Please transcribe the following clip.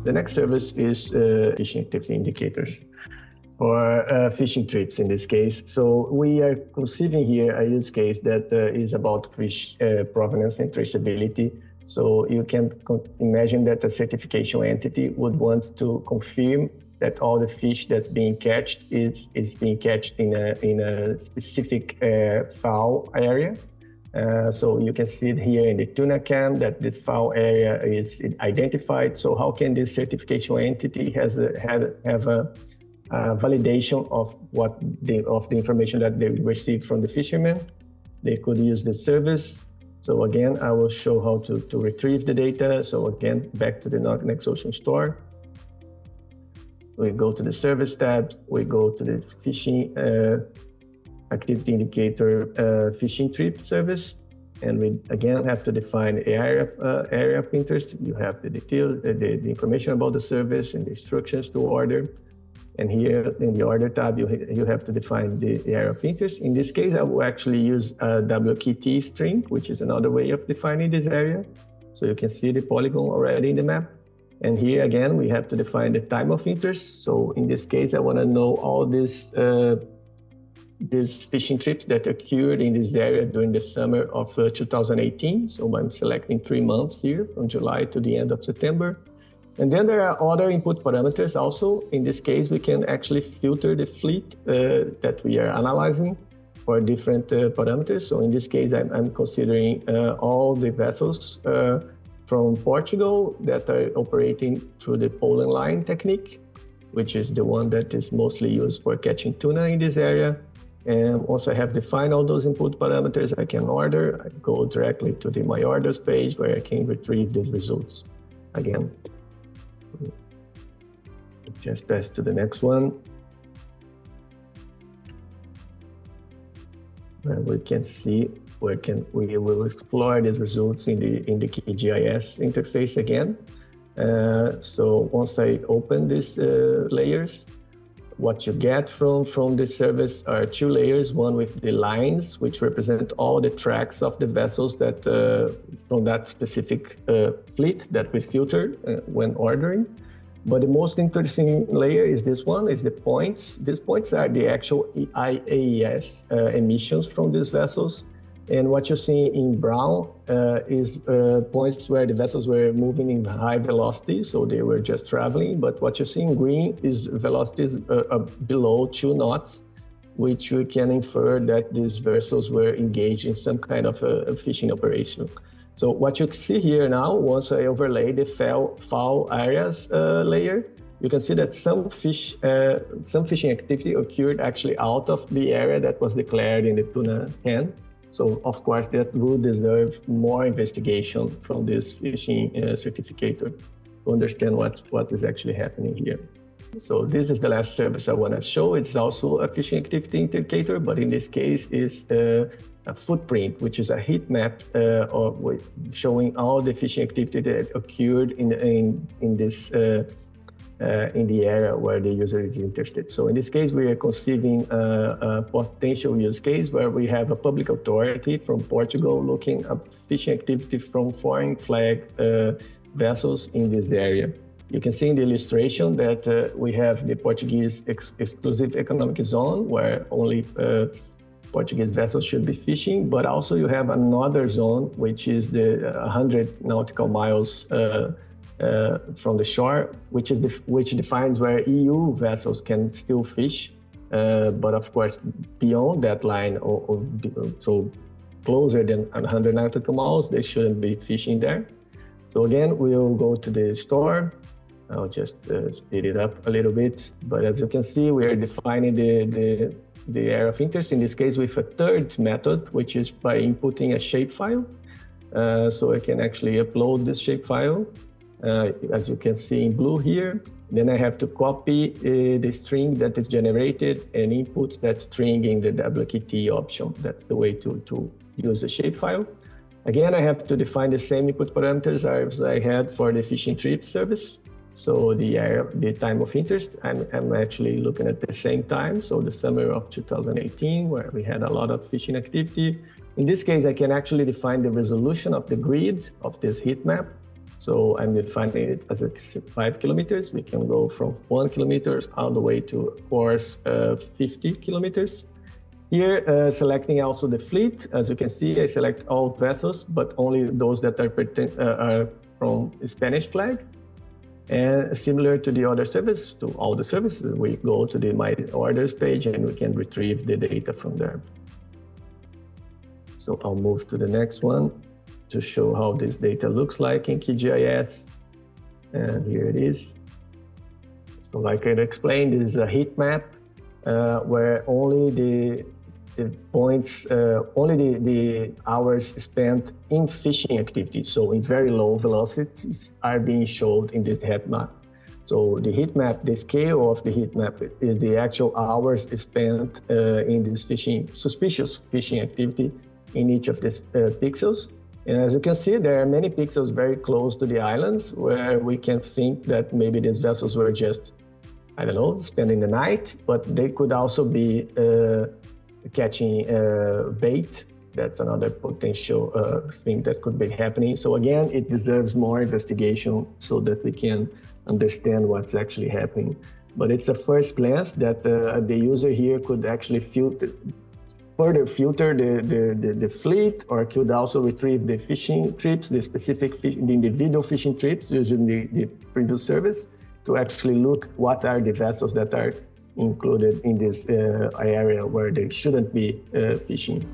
The next service is fishing activity indicators for fishing trips in this case. So we are conceiving here a use case that is about fish provenance and traceability. So you can imagine that a certification entity would want to confirm that all the fish that's being catched is being catched in a specific FAI area. So you can see it here in the tuna can that this FAI area is identified. So how can this certification entity have a validation of the information that they received from the fishermen? They could use the service. So again, I will show how to retrieve the data. So again, back to the NextOcean store. We go to the service tab, we go to the fishing activity indicator fishing trip service, and we again have to define the area of interest. You have the details, the information about the service and the instructions to order. And here in the order tab, you have to define the area of interest. In this case, I will actually use a WKT string, which is another way of defining this area. So you can see the polygon already in the map. And here again, we have to define the time of interest. So in this case, I want to know all these fishing trips that occurred in this area during the summer of 2018. So I'm selecting 3 months here, from July to the end of September. And then there are other input parameters also. In this case, we can actually filter the fleet that we are analyzing for different parameters. So in this case, I'm considering all the vessels from Portugal that are operating through the pole and line technique, which is the one that is mostly used for catching tuna in this area. And once I have defined all those input parameters, I can order. I go directly to the My Orders page where I can retrieve these results again. Just pass to the next one. And we can see we will explore these results in the QGIS interface again. So once I open these layers, what you get from this service are 2 layers, one with the lines, which represent all the tracks of the vessels that from that specific fleet that we filtered when ordering. But the most interesting layer is this one, is the points. These points are the actual IAS emissions from these vessels. And what you see in brown is points where the vessels were moving in high velocity, so they were just traveling. But what you see in green is velocities below 2 knots, which we can infer that these vessels were engaged in some kind of a fishing operation. So what you see here now, once I overlay the FAI areas layer, you can see that some fishing activity occurred actually out of the area that was declared in the tuna can. So of course that would deserve more investigation from this fishing certificator to understand what is actually happening here. So this is the last service I want to show. It's also a fishing activity indicator, but in this case is a footprint, which is a heat map showing all the fishing activity that occurred in the area where the user is interested. So in this case, we are conceiving a potential use case where we have a public authority from Portugal looking at fishing activity from foreign flag vessels in this area. You can see in the illustration that we have the Portuguese exclusive economic zone where only Portuguese vessels should be fishing, but also you have another zone, which is the 100 nautical miles from the shore, which defines where EU vessels can still fish, but of course beyond that line, so closer than 100 nautical miles, they shouldn't be fishing there. So again, we'll go to the store. I'll just speed it up a little bit, but as you can see, we are defining the area of interest, in this case with a third method, which is by inputting a shapefile. So I can actually upload this shapefile. As you can see in blue here, then I have to copy the string that is generated and input that string in the WKT option. That's the way to use the shapefile. Again, I have to define the same input parameters as I had for the fishing trip service. So the time of interest, I'm actually looking at the same time. So the summer of 2018, where we had a lot of fishing activity. In this case, I can actually define the resolution of the grid of this heat map. So I'm defining it as 5 kilometers. We can go from 1 kilometer all the way to, of course, 50 kilometers. Here, selecting also the fleet. As you can see, I select all vessels, but only those that are from Spanish flag. And similar to the other service, to all the services, we go to the My Orders page and we can retrieve the data from there. So I'll move to the next one to show how this data looks like in QGIS. And here it is. So like I explained, this is a heat map where only the points, only the hours spent in fishing activity, so in very low velocities, are being showed in this heat map. So the heat map, the scale of the heat map is the actual hours spent in this suspicious fishing activity in each of these pixels. And as you can see, there are many pixels very close to the islands where we can think that maybe these vessels were just, I don't know, spending the night, but they could also be catching bait. That's another potential thing that could be happening. So again, it deserves more investigation so that we can understand what's actually happening. But it's a first glance that the user here could actually further filter the fleet, or could also retrieve the fishing trips, the individual fishing trips using the previous service to actually look what are the vessels that are included in this area where they shouldn't be fishing.